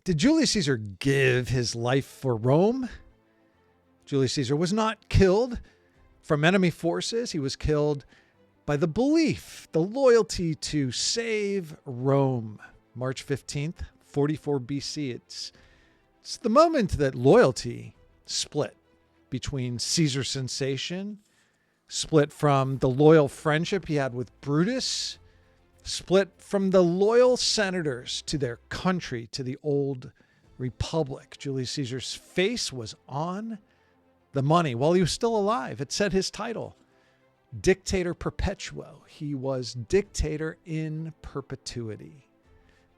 Did Julius Caesar give his life for Rome? Julius Caesar was not killed from enemy forces. He was killed by the belief, the loyalty to save Rome. March 15th, 44 BC. It's the moment that loyalty split between Caesar's sensation, split from the loyal friendship he had with Brutus, split from the loyal senators to their country, to the old republic. Julius Caesar's face was on the money while he was still alive. It said his title, Dictator Perpetuo. He was dictator in perpetuity.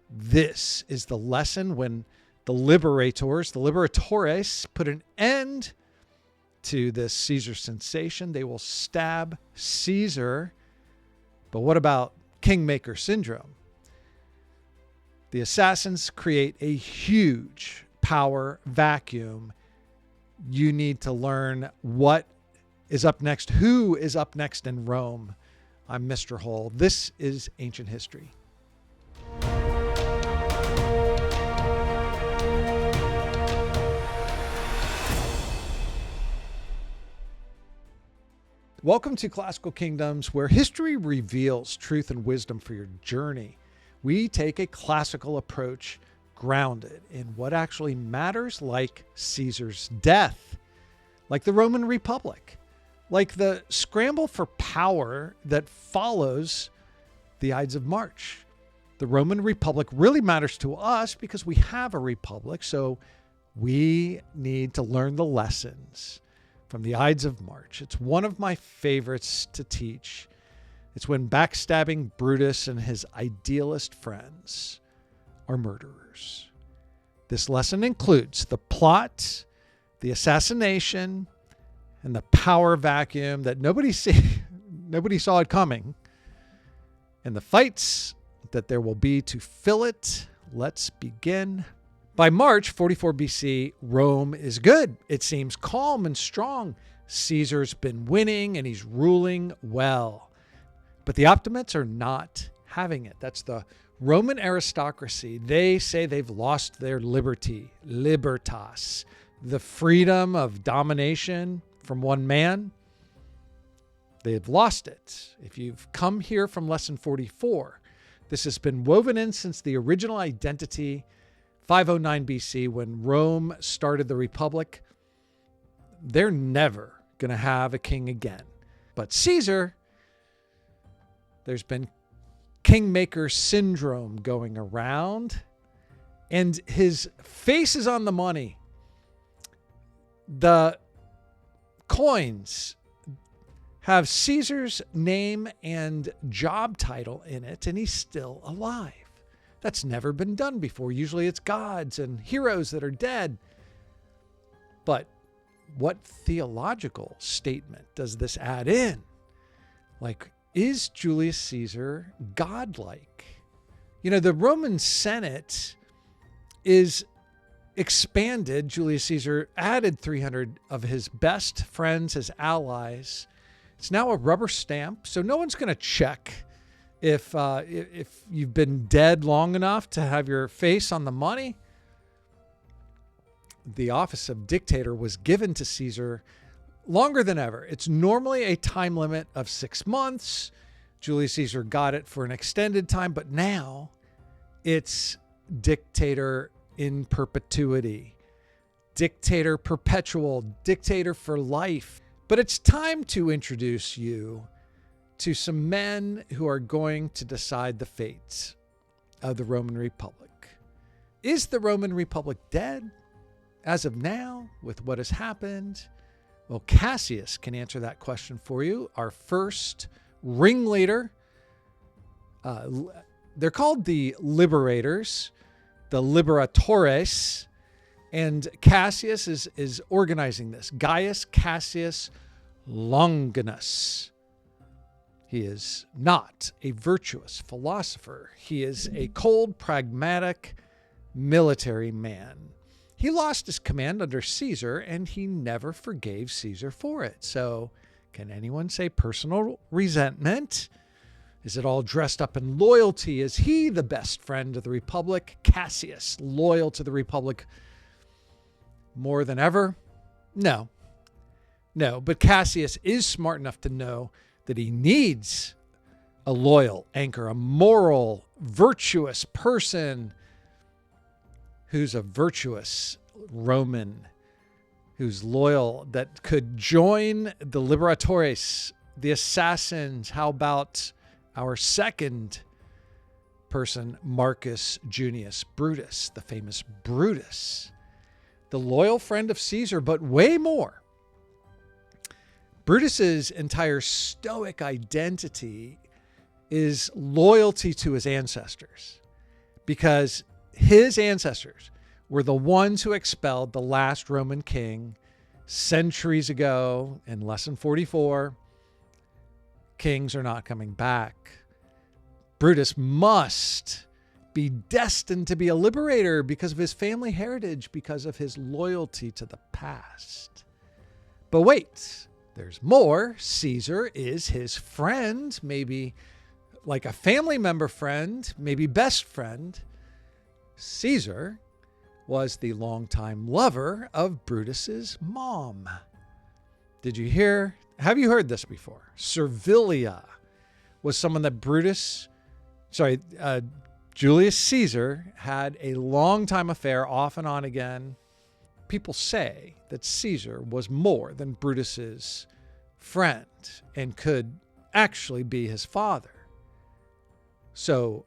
This is the lesson when the Liberators, the Liberatores, put an end to this Caesar sensation. They will stab Caesar. But what about Kingmaker syndrome? The assassins create a huge power vacuum. You need to learn what is up next, who is up next in Rome. I'm Mr. Hull. This is Ancient History. Welcome to Classical Kingdoms, where history reveals truth and wisdom for your journey. We take a classical approach grounded in what actually matters, like Caesar's death, like the Roman Republic, like the scramble for power that follows the Ides of March. The Roman Republic really matters to us because we have a republic, so we need to learn the lessons from the Ides of March. It's one of my favorites to teach. It's when backstabbing Brutus and his idealist friends are murderers. This lesson includes the plot, the assassination, and the power vacuum that nobody saw it coming, and the fights that there will be to fill it. Let's begin. By March 44 BC, Rome is good. It seems calm and strong. Caesar's been winning and he's ruling well. But the optimates are not having it. That's the Roman aristocracy. They say they've lost their liberty, Libertas, the freedom of domination from one man. They've lost it. If you've come here from lesson 44, this has been woven in since the original identity 509 BC, when Rome started the Republic. They're never going to have a king again. But Caesar, there's been kingmaker syndrome going around, and his face is on the money. The coins have Caesar's name and job title in it, and he's still alive. That's never been done before. Usually it's gods and heroes that are dead. But what theological statement does this add in? Like, is Julius Caesar godlike? You know, the Roman Senate is expanded. Julius Caesar added 300 of his best friends, his allies. It's now a rubber stamp, so no one's going to check if you've been dead long enough to have your face on the money. The office of dictator was given to Caesar longer than ever. It's normally a time limit of 6 months. Julius Caesar got it for an extended time, but now it's dictator in perpetuity, dictator perpetual, dictator for life. But it's time to introduce you to some men who are going to decide the fates of the Roman Republic. Is the Roman Republic dead as of now with what has happened? Well, Cassius can answer that question for you. Our first ringleader. They're called the Liberators, the Liberatores, and Cassius is organizing this. Gaius Cassius Longinus. He is not a virtuous philosopher. He is a cold, pragmatic military man. He lost his command under Caesar, and he never forgave Caesar for it. So, can anyone say personal resentment? Is it all dressed up in loyalty? Is he the best friend of the Republic? Cassius, loyal to the Republic more than ever? No. But Cassius is smart enough to know that he needs a loyal anchor, a moral, virtuous person who's a virtuous Roman, who's loyal, that could join the Liberatores, the assassins. How about our second person, Marcus Junius Brutus, the famous Brutus, the loyal friend of Caesar, but way more. Brutus's entire Stoic identity is loyalty to his ancestors, because his ancestors were the ones who expelled the last Roman king centuries ago. In lesson 44, kings are not coming back. Brutus must be destined to be a liberator because of his family heritage, because of his loyalty to the past. But wait, there's more. Caesar is his friend, maybe like a family member friend, maybe best friend. Caesar was the longtime lover of Brutus's mom. Did you hear? Have you heard this before? Servilia was someone that Julius Caesar had a long-time affair, off and on again. People say that Caesar was more than Brutus's friend and could actually be his father. So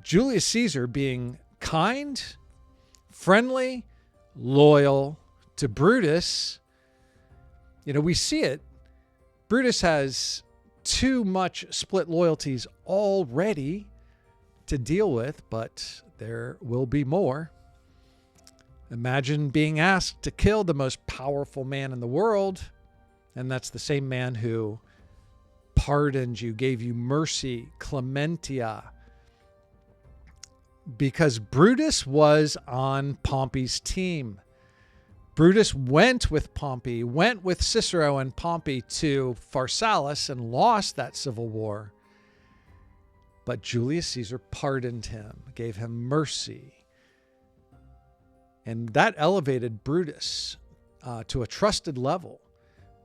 Julius Caesar, being kind, friendly, loyal to Brutus, we see it. Brutus has too much split loyalties already to deal with, but there will be more. Imagine being asked to kill the most powerful man in the world, and that's the same man who pardoned you, gave you mercy, clementia, because Brutus was on Pompey's team. Brutus went with Pompey, went with Cicero and Pompey to Pharsalus and lost that civil war. But Julius Caesar pardoned him, gave him mercy. And that elevated Brutus to a trusted level.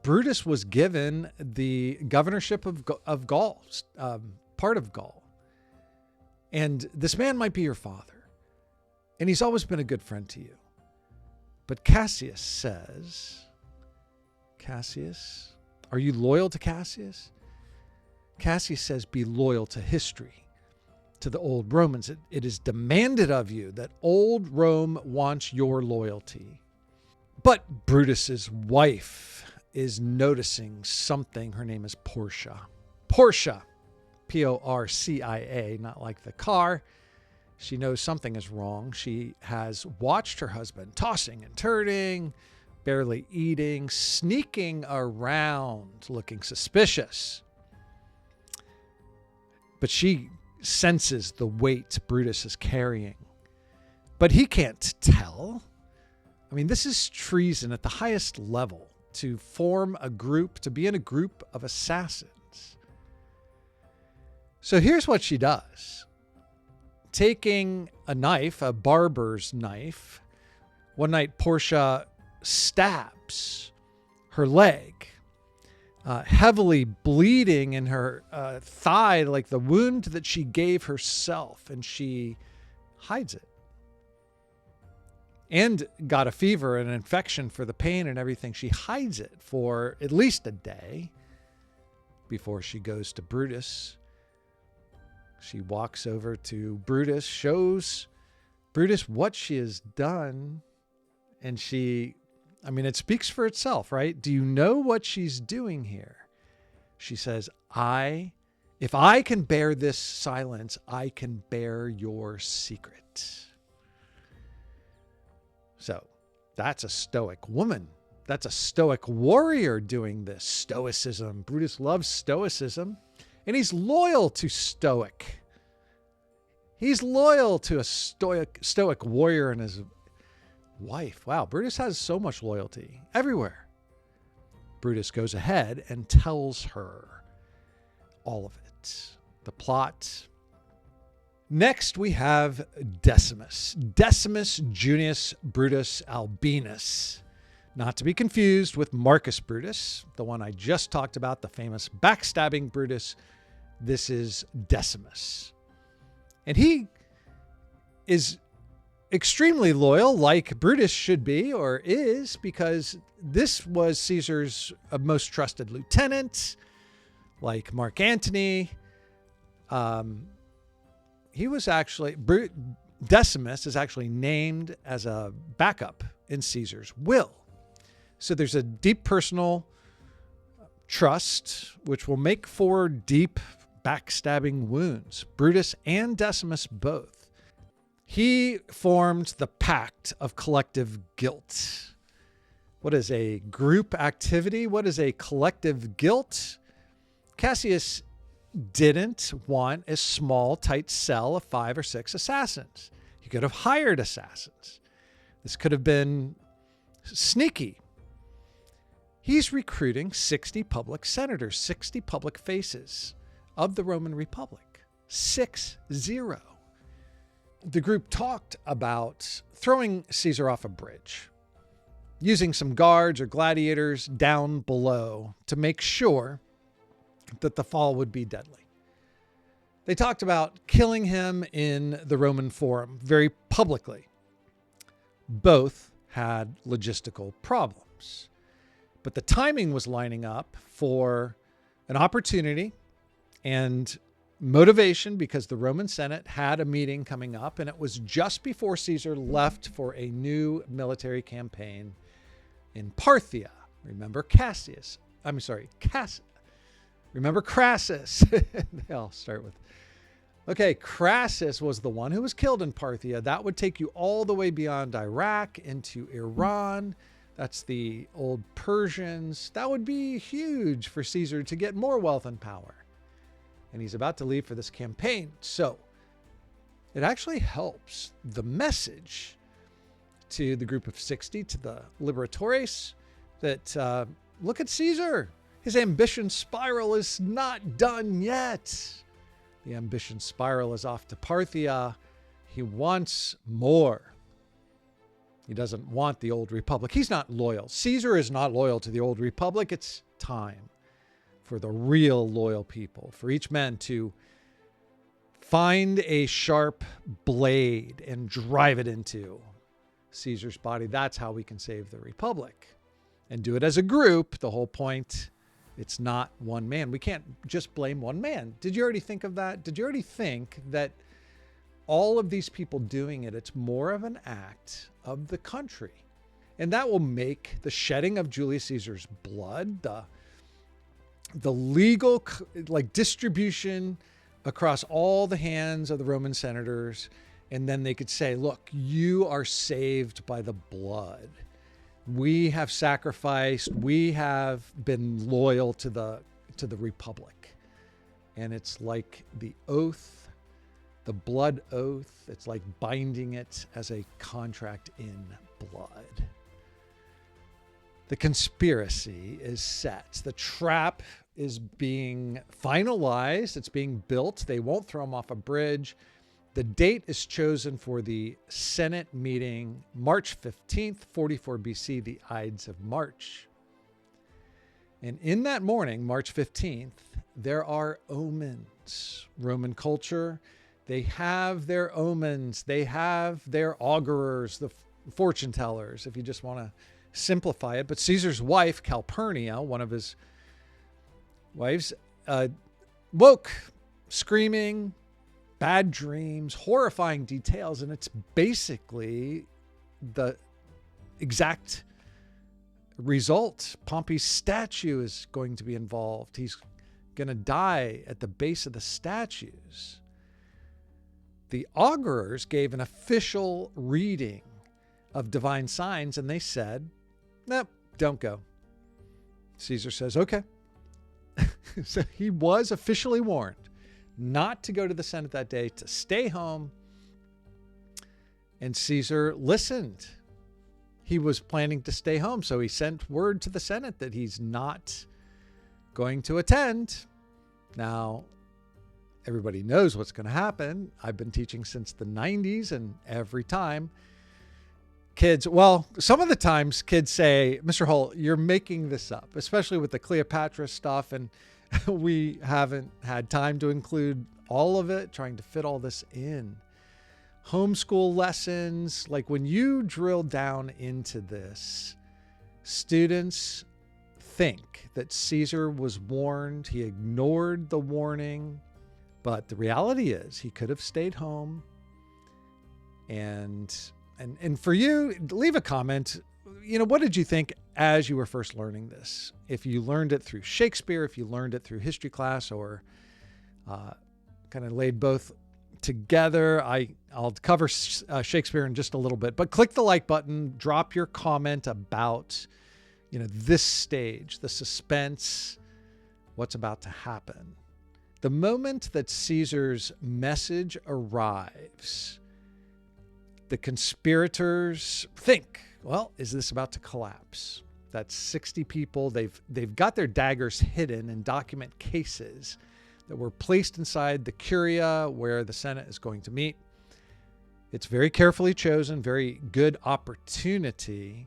Brutus was given the governorship of Gaul, part of Gaul. And this man might be your father, and he's always been a good friend to you. But Cassius says, Cassius, are you loyal to Cassius? Cassius says, be loyal to history, to the old Romans. It is demanded of you that old Rome wants your loyalty. But Brutus's wife is noticing something. Her name is Portia. Portia, Porcia, not like the car. She knows something is wrong. She has watched her husband tossing and turning, barely eating, sneaking around, looking suspicious. But she senses the weight Brutus is carrying. But he can't tell. I mean, this is treason at the highest level, to form a group, to be in a group of assassins. So here's what she does. Taking a knife, a barber's knife, one night Portia stabs her leg, heavily bleeding in her thigh, like the wound that she gave herself, and she hides it. And got a fever and an infection for the pain and everything. She hides it for at least a day before she goes to Brutus. She walks over to Brutus, shows Brutus what she has done. And it speaks for itself, right? Do you know what she's doing here? She says, if I can bear this silence, I can bear your secret. So that's a Stoic woman. That's a Stoic warrior doing this. Stoicism. Brutus loves Stoicism. And he's loyal to Stoic. He's loyal to a Stoic warrior and his wife. Wow, Brutus has so much loyalty everywhere. Brutus goes ahead and tells her all of it. the plot. Next, we have Decimus Junius Brutus Albinus. Not to be confused with Marcus Brutus, the one I just talked about, the famous backstabbing Brutus. This is Decimus. And he is extremely loyal, like Brutus should be or is, because this was Caesar's most trusted lieutenant, like Mark Antony. Decimus is actually named as a backup in Caesar's will. So there's a deep personal trust, which will make for deep backstabbing wounds. Brutus and Decimus both. He formed the pact of collective guilt. What is a group activity? What is a collective guilt? Cassius didn't want a small, tight cell of 5 or 6 assassins. He could have hired assassins. This could have been sneaky. He's recruiting 60 public senators, 60 public faces of the Roman Republic. 60. The group talked about throwing Caesar off a bridge, using some guards or gladiators down below to make sure that the fall would be deadly. They talked about killing him in the Roman Forum very publicly. Both had logistical problems, but the timing was lining up for an opportunity and motivation because the Roman Senate had a meeting coming up, and it was just before Caesar left for a new military campaign in Parthia. Remember Cassius. Remember Crassus. They all start with. Okay, Crassus was the one who was killed in Parthia. That would take you all the way beyond Iraq into Iran. That's the old Persians. That would be huge for Caesar to get more wealth and power. And he's about to leave for this campaign. So it actually helps the message to the group of 60, to the Liberatores, that look at Caesar. His ambition spiral is not done yet. The ambition spiral is off to Parthia. He wants more. He doesn't want the old republic. He's not loyal. Caesar is not loyal to the old republic. It's time for the real loyal people, for each man to find a sharp blade and drive it into Caesar's body. That's how we can save the republic. And do it as a group. The whole point, it's not one man. We can't just blame one man. Did you already think of that? Did you already think that all of these people doing it, it's more of an act of the country? And that will make the shedding of Julius Caesar's blood, the legal distribution across all the hands of the Roman senators. And then they could say, look, you are saved by the blood. We have sacrificed. We have been loyal to the republic. And it's like the oath, the blood oath. It's like binding it as a contract in blood. The conspiracy is set. The trap is being finalized. It's being built. They won't throw him off a bridge. The date is chosen for the Senate meeting, March 15th, 44 BC, the Ides of March. And in that morning, March 15th, there are omens. Roman culture, they have their omens. They have their augurers, the fortune tellers, if you just want to simplify it. But Caesar's wife, Calpurnia, one of his wives, woke screaming, bad dreams, horrifying details. And it's basically the exact result. Pompey's statue is going to be involved. He's going to die at the base of the statues. The augurers gave an official reading of divine signs, and they said, nope, don't go. Caesar says, okay. So he was officially warned not to go to the Senate that day, to stay home. And Caesar listened. He was planning to stay home, so he sent word to the Senate that he's not going to attend. Now, everybody knows what's going to happen. I've been teaching since the 90s, and every time some of the times kids say, Mr. Holt, you're making this up, especially with the Cleopatra stuff. And we haven't had time to include all of it, trying to fit all this in. Homeschool lessons, like when you drill down into this, students think that Caesar was warned. He ignored the warning, but the reality is he could have stayed home. And for you, leave a comment. What did you think as you were first learning this? If you learned it through Shakespeare, if you learned it through history class, or kind of laid both together. I'll cover Shakespeare in just a little bit, but click the like button, drop your comment about, this stage, the suspense, what's about to happen. The moment that Caesar's message arrives, the conspirators think, well, is this about to collapse? That's 60 people. They've got their daggers hidden in document cases that were placed inside the Curia where the Senate is going to meet. It's very carefully chosen, very good opportunity.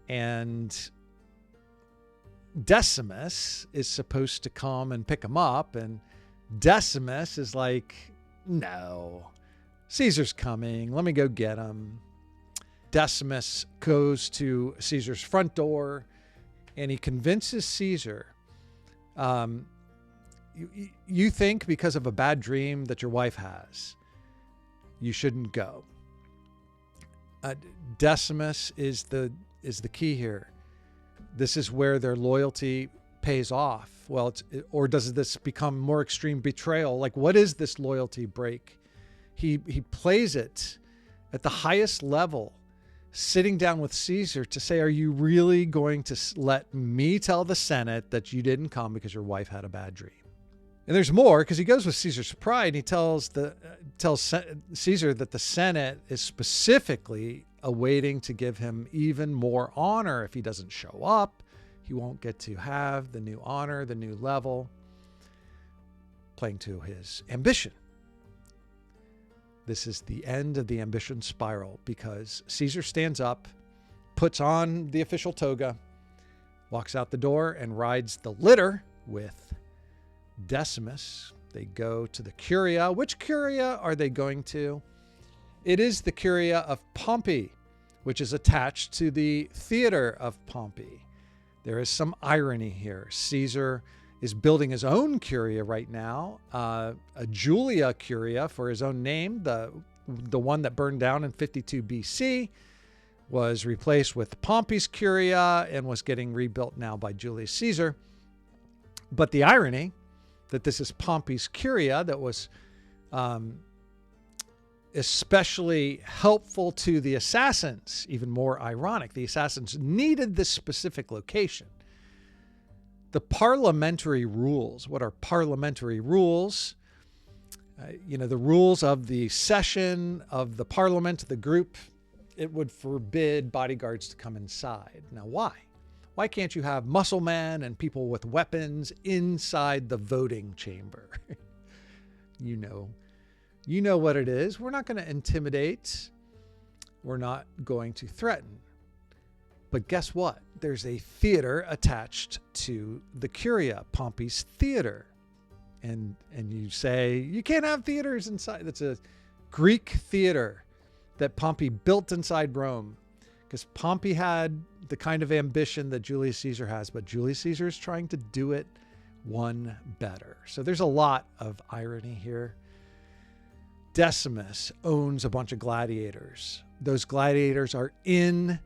And Decimus is supposed to come and pick him up. And Decimus is like, no, Caesar's coming. Let me go get him. Decimus goes to Caesar's front door and he convinces Caesar, you think because of a bad dream that your wife has, you shouldn't go. Decimus is the key here. This is where their loyalty pays off. Well, or does this become more extreme betrayal? Like, what is this loyalty break? He plays it at the highest level, sitting down with Caesar to say, are you really going to let me tell the Senate that you didn't come because your wife had a bad dream? And there's more, because he goes with Caesar's pride and he tells Caesar that the Senate is specifically awaiting to give him even more honor. If he doesn't show up, he won't get to have the new honor, the new level, playing to his ambition. This is the end of the ambition spiral, because Caesar stands up, puts on the official toga, walks out the door, and rides the litter with Decimus. They go to the Curia. Which Curia are they going to? It is the Curia of Pompey, which is attached to the theater of Pompey. There is some irony here. Caesar is building his own Curia right now, a Julia Curia for his own name. The one that burned down in 52 BC was replaced with Pompey's Curia and was getting rebuilt now by Julius Caesar. But the irony that this is Pompey's Curia that was especially helpful to the assassins, even more ironic. The assassins needed this specific location. The parliamentary rules. What are parliamentary rules? The rules of the session of the parliament, the group, it would forbid bodyguards to come inside. Now, why? Why can't you have muscle men and people with weapons inside the voting chamber? You know what it is. We're not going to intimidate. We're not going to threaten. But guess what? There's a theater attached to the Curia, Pompey's theater. And you say, you can't have theaters inside. That's a Greek theater that Pompey built inside Rome, because Pompey had the kind of ambition that Julius Caesar has, but Julius Caesar is trying to do it one better. So there's a lot of irony here. Decimus owns a bunch of gladiators. Those gladiators are in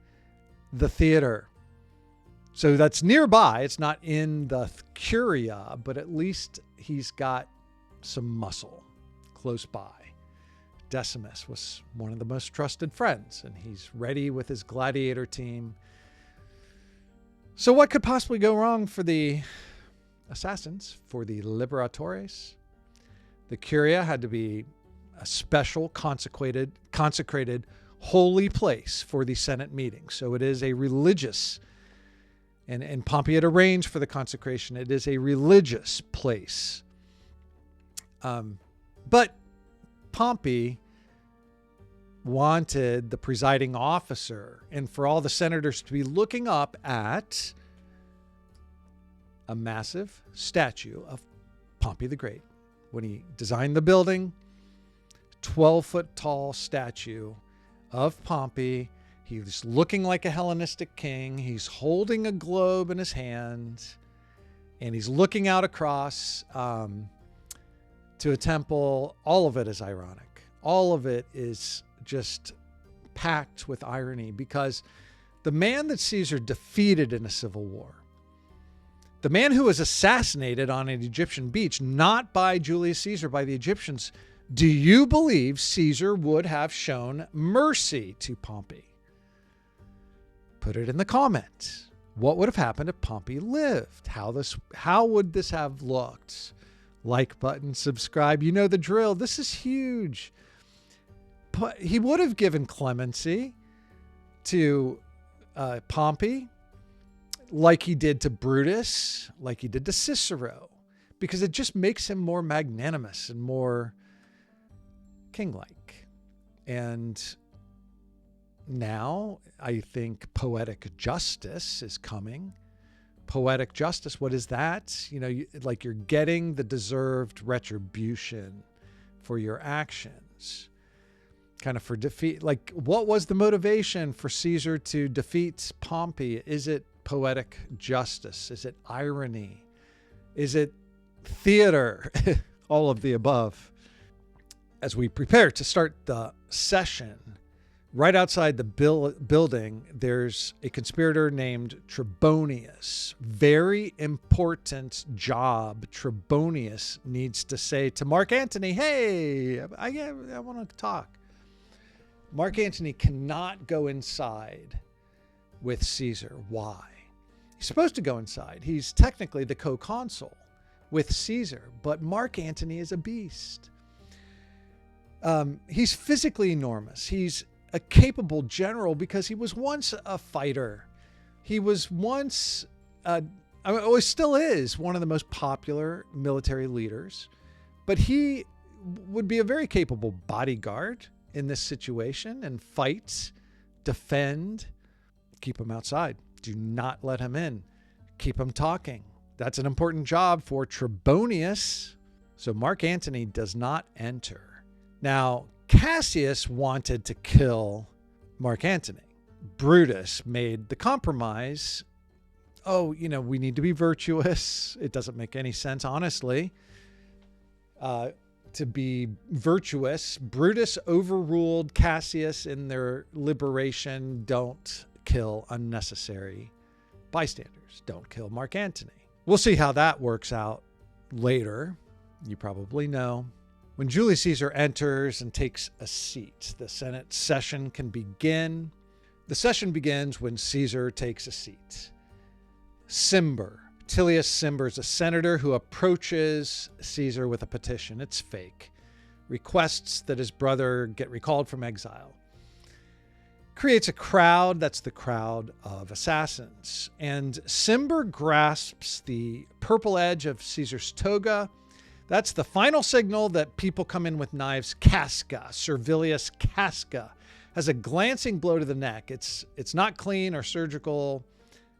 the theater. So that's nearby. It's not in the Curia, but at least he's got some muscle close by. Decimus was one of the most trusted friends, and he's ready with his gladiator team. So what could possibly go wrong for the assassins, for the Liberatores? The Curia had to be a special consecrated holy place for the Senate meeting. So it is a religious, and Pompey had arranged for the consecration. It is a religious place. But Pompey wanted the presiding officer and for all the senators to be looking up at a massive statue of Pompey the Great. When he designed the building, 12-foot tall statue of Pompey. He was looking like a Hellenistic king. He's holding a globe in his hand, and he's looking out across to a temple. All of it is ironic. All of it is just packed with irony, because the man that Caesar defeated in a civil war, the man who was assassinated on an Egyptian beach, not by Julius Caesar, by the Egyptians, do you believe Caesar would have shown mercy to Pompey? Put it in the comments. What would have happened if Pompey lived? How would this have looked? Like button, subscribe. You know the drill. This is huge. But he would have given clemency to Pompey, like he did to Brutus, like he did to Cicero, because it just makes him more magnanimous and more king-like. And now I think poetic justice is coming. Poetic justice, what is that? Like you're getting the deserved retribution for your actions. Kind of for defeat. Like, what was the motivation for Caesar to defeat Pompey? Is it poetic justice? Is it irony? Is it theater? All of the above. As we prepare to start the session, right outside the building, there's a conspirator named Trebonius. Very important job Trebonius needs to say to Mark Antony, hey, I want to talk. Mark Antony cannot go inside with Caesar. Why? He's supposed to go inside. He's technically the co-consul with Caesar, but Mark Antony is a beast. He's physically enormous. He's a capable general because he was once a fighter. He was once, still is one of the most popular military leaders, but he would be a very capable bodyguard in this situation and fight, defend, keep him outside. Do not let him in. Keep him talking. That's an important job for Trebonius. So Mark Antony does not enter. Now, Cassius wanted to kill Mark Antony. Brutus made the compromise. We need to be virtuous. It doesn't make any sense, honestly, to be virtuous. Brutus overruled Cassius in their liberation. Don't kill unnecessary bystanders. Don't kill Mark Antony. We'll see how that works out later. You probably know. When Julius Caesar enters and takes a seat, the Senate session can begin. The session begins when Caesar takes a seat. Tullius Cimber is a senator who approaches Caesar with a petition. It's fake. Requests that his brother get recalled from exile. Creates a crowd. That's the crowd of assassins. And Cimber grasps the purple edge of Caesar's toga. That's the final signal that people come in with knives. Casca, Servilius Casca, has a glancing blow to the neck. It's not clean or surgical.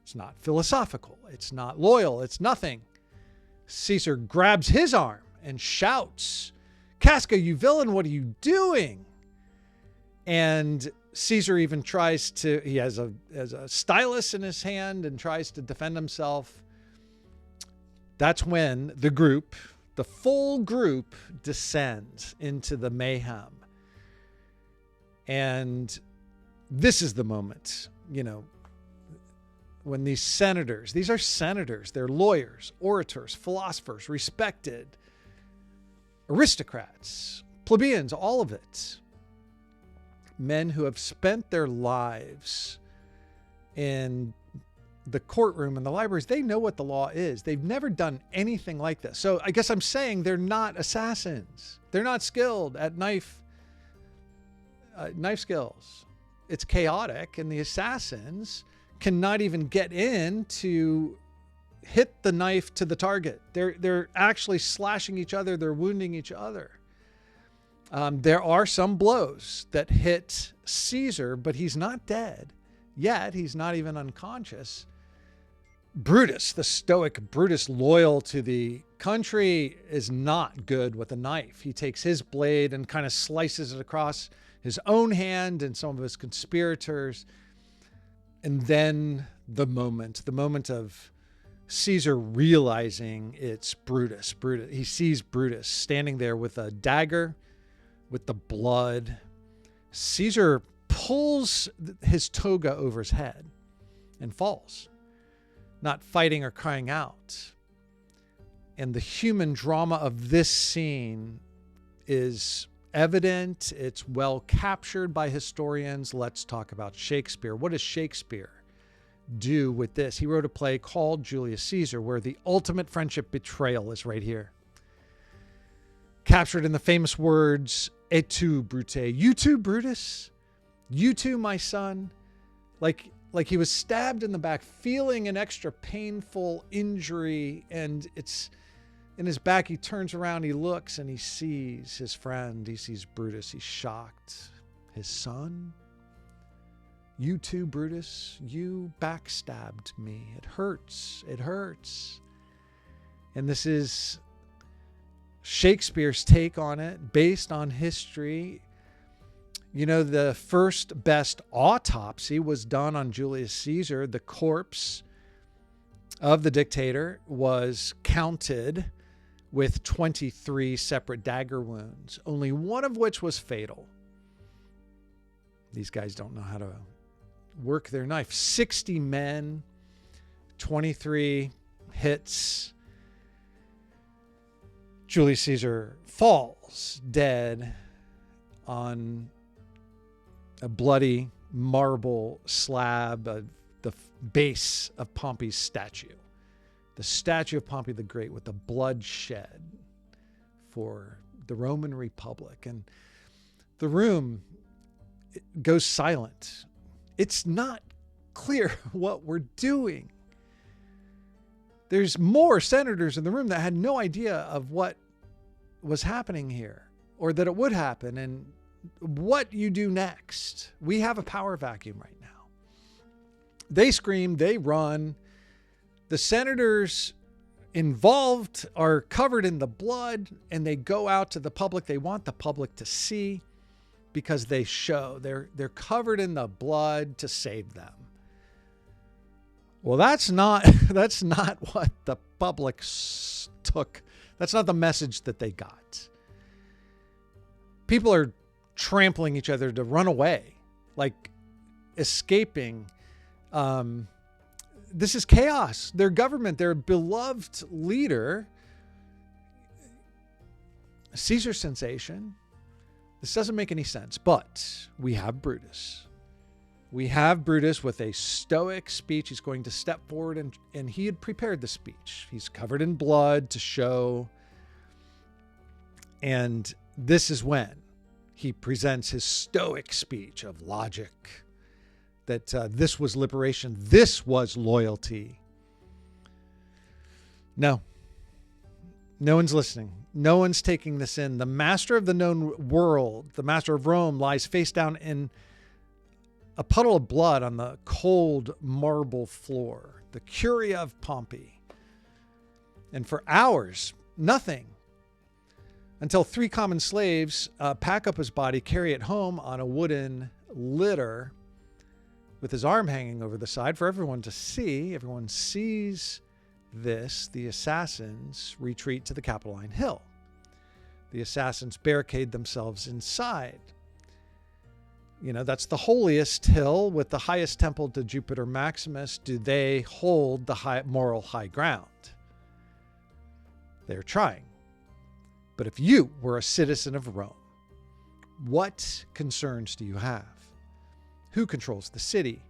It's not philosophical. It's not loyal. It's nothing. Caesar grabs his arm and shouts, Casca, you villain, what are you doing? And Caesar even he has a stylus in his hand and tries to defend himself. That's when the full group descends into the mayhem. And this is the moment, when these are senators, they're lawyers, orators, philosophers, respected, aristocrats, plebeians, all of it. Men who have spent their lives in the courtroom and the libraries. They know what the law is. They've never done anything like this. So I guess I'm saying they're not assassins. They're not skilled at knife skills. It's chaotic, and the assassins cannot even get into hit the knife to the target. They're actually slashing each other. They're wounding each other. There are some blows that hit Caesar, but he's not dead yet. He's not even unconscious. Brutus, the Stoic Brutus, loyal to the country, is not good with a knife. He takes his blade and kind of slices it across his own hand and some of his conspirators. And then the moment of Caesar realizing it's Brutus. He sees Brutus standing there with a dagger, with the blood. Caesar pulls his toga over his head and falls, not fighting or crying out. And the human drama of this scene is evident. It's well captured by historians. Let's talk about Shakespeare. What does Shakespeare do with this? He wrote a play called Julius Caesar, where the ultimate friendship betrayal is right here. Captured in the famous words, "Et tu, Brute," you too, Brutus, you too, my son. Like he was stabbed in the back, feeling an extra painful injury, and it's in his back. He turns around, he looks, and he sees his friend. He sees Brutus. He's shocked. His son? You too, Brutus, you backstabbed me. It hurts. It hurts. And this is Shakespeare's take on it, based on history. You know, the first best autopsy was done on Julius Caesar. The corpse of the dictator was counted with 23 separate dagger wounds, only one of which was fatal. These guys don't know how to work their knife. 60 men, 23 hits. Julius Caesar falls dead on a bloody marble slab, the base of Pompey's statue. The statue of Pompey the Great, with the blood shed for the Roman Republic. And the room goes silent. It's not clear what we're doing. There's more senators in the room that had no idea of what was happening here, or that it would happen, and what you do next. We have a power vacuum right now. They scream, they run. The senators involved are covered in the blood, and they go out to the public. They want the public to see, because they show they're covered in the blood to save them. Well, that's not what the public took. That's not the message that they got. People are trampling each other to run away, like escaping. This is chaos. Their government, their beloved leader, Caesar's sensation. This doesn't make any sense, but we have Brutus. We have Brutus with a Stoic speech. He's going to step forward, and he had prepared the speech. He's covered in blood to show. And this is when he presents his Stoic speech of logic, that this was liberation, this was loyalty. No one's listening. No one's taking this in. The master of the known world, the master of Rome, lies face down in a puddle of blood on the cold marble floor, the Curia of Pompey. And for hours, nothing, until 3 common slaves pack up his body, carry it home on a wooden litter with his arm hanging over the side for everyone to see. Everyone sees this. The assassins retreat to the Capitoline Hill. The assassins barricade themselves inside. You know, that's the holiest hill with the highest temple to Jupiter Maximus. Do they hold the moral high ground? They're trying. But if you were a citizen of Rome, what concerns do you have? Who controls the city?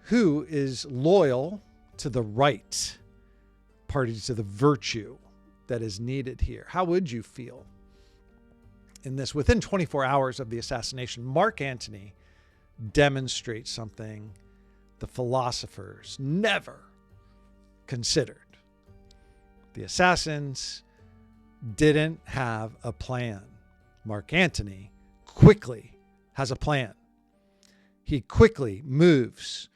Who is loyal to the right party, to the virtue that is needed here? How would you feel in this? Within 24 hours of the assassination, Mark Antony demonstrates something the philosophers never considered. The assassins didn't have a plan. Mark Antony quickly has a plan. He quickly moves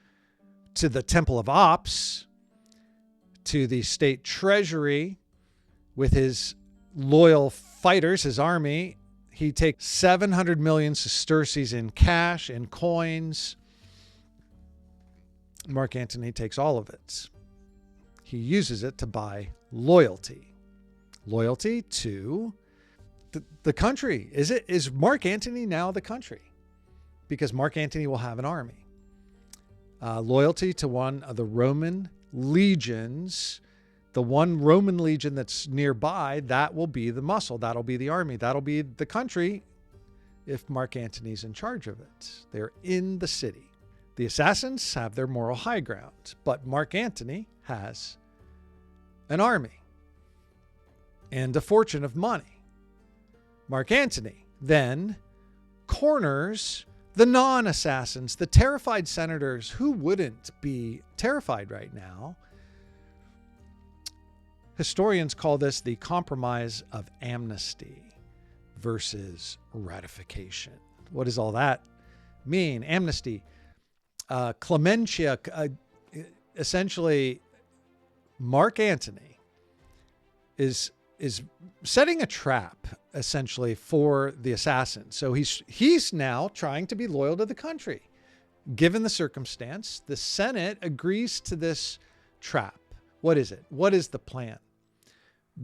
to the Temple of Ops, to the state treasury with his loyal fighters, his army. He takes 700 million sesterces in cash and coins. Mark Antony takes all of it. He uses it to buy loyalty. Loyalty to the country. Is Mark Antony now the country? Because Mark Antony will have an army. Loyalty to one of the Roman legions. The one Roman legion that's nearby, that will be the muscle. That'll be the army. That'll be the country if Mark Antony's in charge of it. They're in the city. The assassins have their moral high ground, but Mark Antony has an army and a fortune of money. Mark Antony then corners the non-assassins, the terrified senators. Who wouldn't be terrified right now? Historians call this the compromise of amnesty versus ratification. What does all that mean? Amnesty, clementia, essentially Mark Antony is setting a trap essentially for the assassins. So he's now trying to be loyal to the country. Given the circumstance, the Senate agrees to this trap. What is it? What is the plan?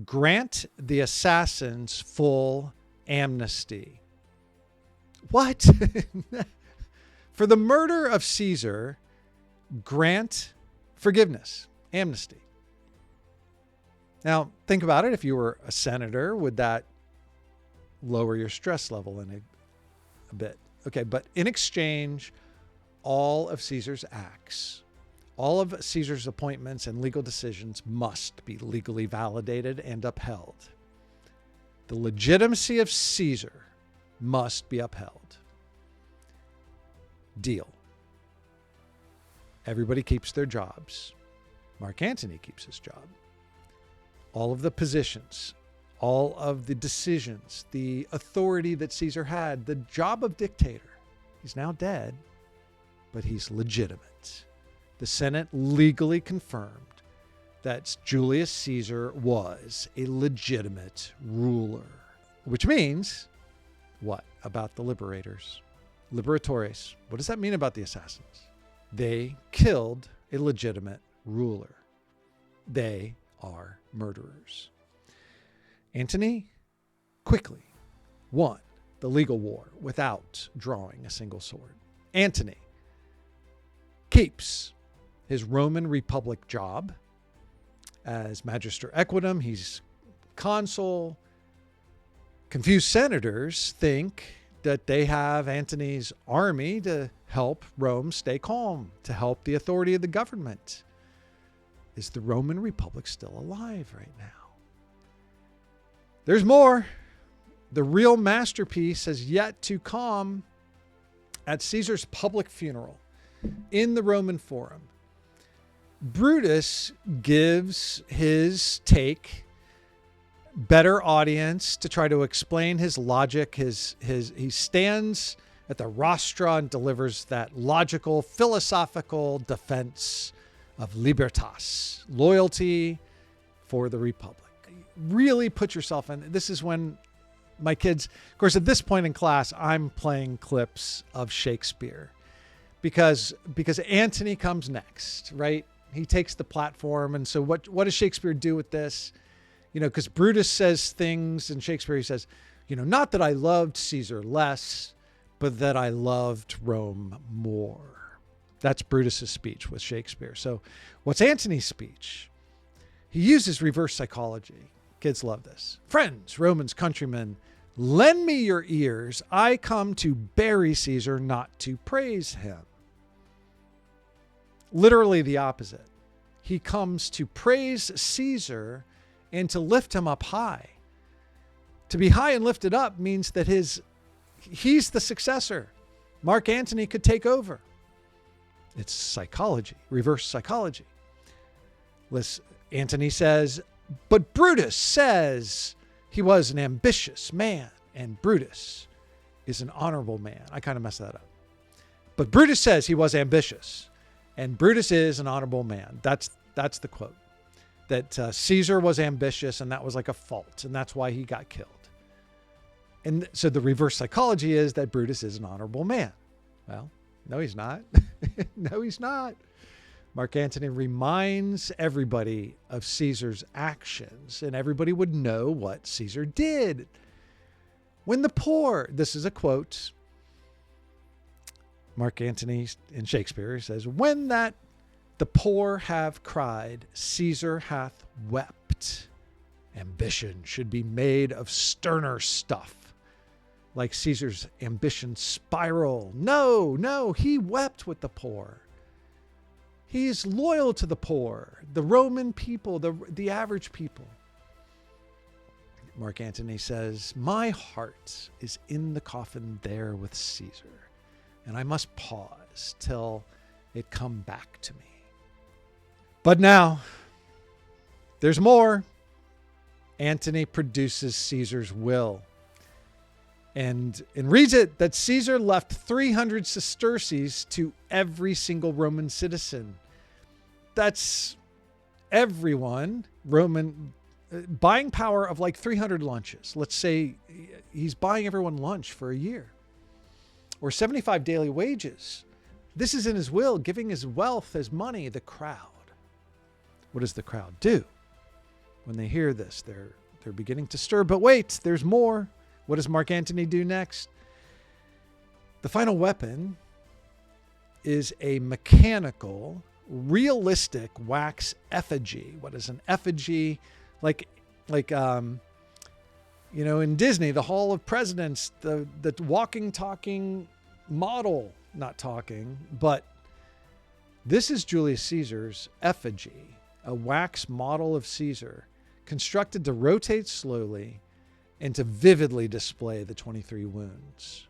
Grant the assassins full amnesty. What? For the murder of Caesar, grant forgiveness, amnesty. Now, think about it. If you were a senator, would that lower your stress level in a bit? Okay, but in exchange, all of Caesar's acts, all of Caesar's appointments and legal decisions must be legally validated and upheld. The legitimacy of Caesar must be upheld. Deal. Everybody keeps their jobs. Mark Antony keeps his job. All of the positions, all of the decisions, the authority that Caesar had, the job of dictator. He's now dead, but he's legitimate. The Senate legally confirmed that Julius Caesar was a legitimate ruler, which means what about the liberators? Liberatores. What does that mean about the assassins? They killed a legitimate ruler. They are murderers. Antony quickly won the legal war without drawing a single sword. Antony keeps his Roman Republic job as Magister Equitum. He's consul. Confused senators think that they have Antony's army to help Rome stay calm, to help the authority of the government. Is the Roman Republic still alive right now? There's more. The real masterpiece has yet to come at Caesar's public funeral in the Roman Forum. Brutus gives his take, better audience to try to explain his logic. He stands at the rostra and delivers that logical, philosophical defense of Libertas, loyalty for the Republic. Really put yourself in. This is when my kids, of course, at this point in class, I'm playing clips of Shakespeare because Antony comes next, right? He takes the platform. And so what does Shakespeare do with this? Because Brutus says things in Shakespeare, he says, not that I loved Caesar less, but that I loved Rome more. That's Brutus's speech with Shakespeare. So what's Antony's speech? He uses reverse psychology. Kids love this. Friends, Romans, countrymen, lend me your ears. I come to bury Caesar, not to praise him. Literally the opposite. He comes to praise Caesar and to lift him up high. To be high and lifted up means that he's the successor. Mark Antony could take over. It's psychology, reverse psychology. Antony says, But Brutus says he was an ambitious man, and Brutus is an honorable man. I kind of messed that up. But Brutus says he was ambitious, and Brutus is an honorable man. That's the quote. That Caesar was ambitious, and that was like a fault, and that's why he got killed. And so the reverse psychology is that Brutus is an honorable man. Well, no, he's not. No, he's not. Mark Antony reminds everybody of Caesar's actions, and everybody would know what Caesar did. When the poor, this is a quote, Mark Antony in Shakespeare says, when that the poor have cried, Caesar hath wept. Ambition should be made of sterner stuff, like Caesar's ambition spiral. No, he wept with the poor. He's loyal to the poor, the Roman people, the average people. Mark Antony says, my heart is in the coffin there with Caesar, and I must pause till it come back to me. But now, there's more. Antony produces Caesar's will and reads it that Caesar left 300 sesterces to every single Roman citizen. That's everyone, Roman, buying power of like 300 lunches. Let's say he's buying everyone lunch for a year, or 75 daily wages. This is in his will, giving his wealth as money, the crowd. What does the crowd do? When they hear this, they're beginning to stir. But wait, there's more. What does Mark Antony do next? The final weapon is a mechanical, realistic wax effigy. What is an effigy? Like in Disney, the Hall of Presidents, the walking, talking model, not talking, but this is Julius Caesar's effigy, a wax model of Caesar, constructed to rotate slowly and to vividly display the 23 wounds.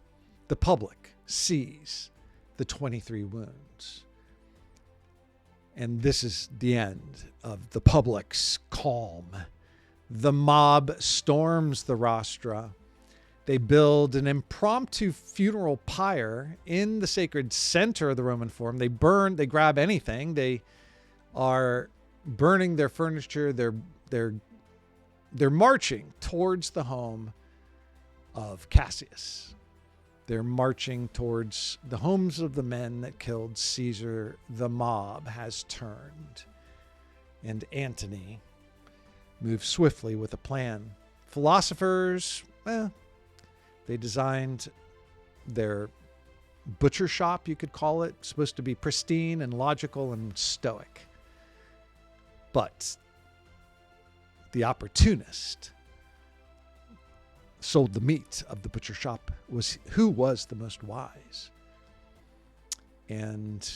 The public sees the 23 wounds. And this is the end of the public's calm. The mob storms the rostra. They build an impromptu funeral pyre in the sacred center of the Roman Forum. They grab anything. They are burning their furniture. They're marching towards the home of Cassius. They're marching towards the homes of the men that killed Caesar. The mob has turned. And Antony moves swiftly with a plan. Philosophers, they designed their butcher shop, you could call it. It's supposed to be pristine and logical and stoic. But the opportunist sold the meat of the butcher shop, who was the most wise. And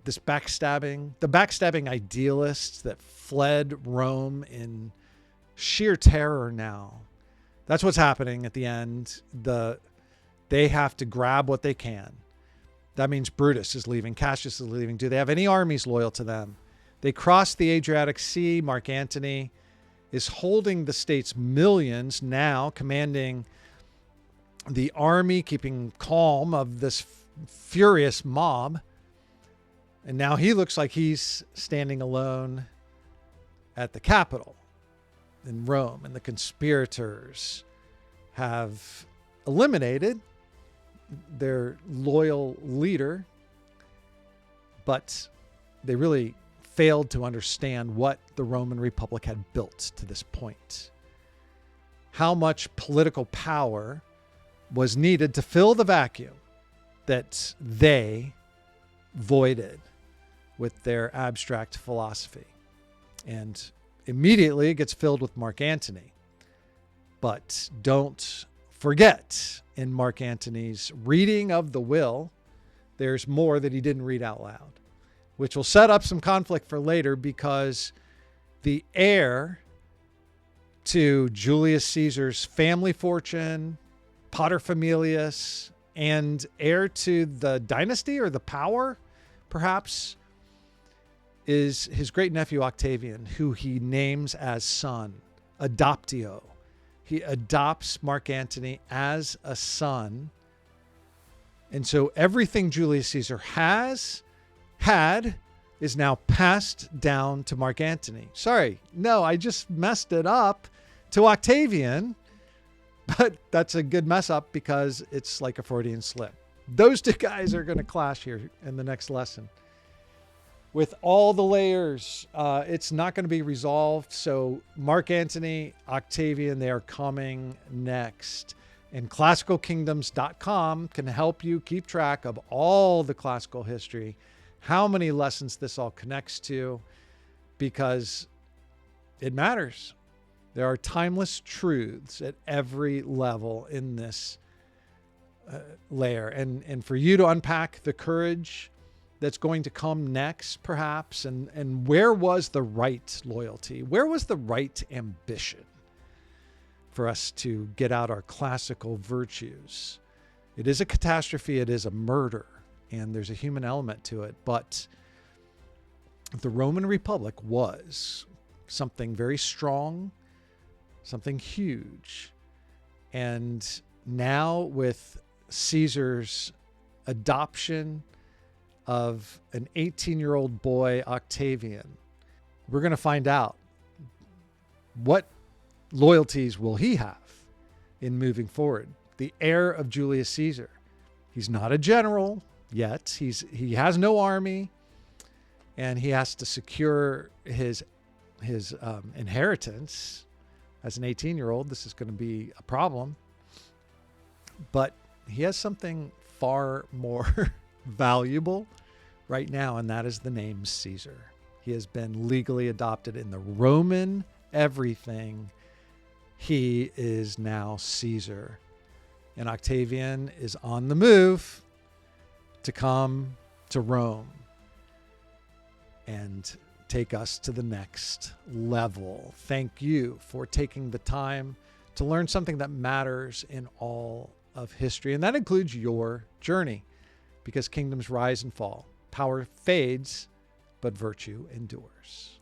the backstabbing idealists that fled Rome in sheer terror now. That's what's happening at the end. They have to grab what they can. That means Brutus is leaving. Cassius is leaving. Do they have any armies loyal to them? They cross the Adriatic Sea. Mark Antony is holding the state's millions now, commanding the army, keeping calm of this furious mob. And now he looks like he's standing alone at the Capitol in Rome. And the conspirators have eliminated their loyal leader, but they really failed to understand what the Roman Republic had built to this point. How much political power was needed to fill the vacuum that they voided with their abstract philosophy. And immediately it gets filled with Mark Antony. But don't forget, in Mark Antony's reading of the will, there's more that he didn't read out loud, which will set up some conflict for later, because the heir to Julius Caesar's family fortune, paterfamilias, and heir to the dynasty or the power, perhaps, is his great-nephew Octavian, who he names as son, adoptio. He adopts Mark Antony as a son. And so everything Julius Caesar had, is now passed down to Mark Antony. Sorry, no, I just messed it up to Octavian, but that's a good mess up because it's like a Freudian slip. Those two guys are going to clash here in the next lesson. With all the layers, it's not going to be resolved. So Mark Antony, Octavian, they are coming next. And classicalkingdoms.com can help you keep track of all the classical history, how many lessons this all connects to, because it matters. There are timeless truths at every level in this layer. And for you to unpack the courage that's going to come next, perhaps, and where was the right loyalty? Where was the right ambition for us to get out our classical virtues? It is a catastrophe. It is a murder, and there's a human element to it. But the Roman Republic was something very strong, something huge. And now with Caesar's adoption of an 18-year-old boy, Octavian, we're going to find out what loyalties will he have in moving forward. The heir of Julius Caesar. He's not a general yet. He has no army, and he has to secure his inheritance. As an 18-year-old, this is going to be a problem. But he has something far more valuable right now, and that is the name Caesar. He has been legally adopted in the Roman everything. He is now Caesar. And Octavian is on the move to come to Rome and take us to the next level. Thank you for taking the time to learn something that matters in all of history. And that includes your journey, because kingdoms rise and fall. Power fades, but virtue endures.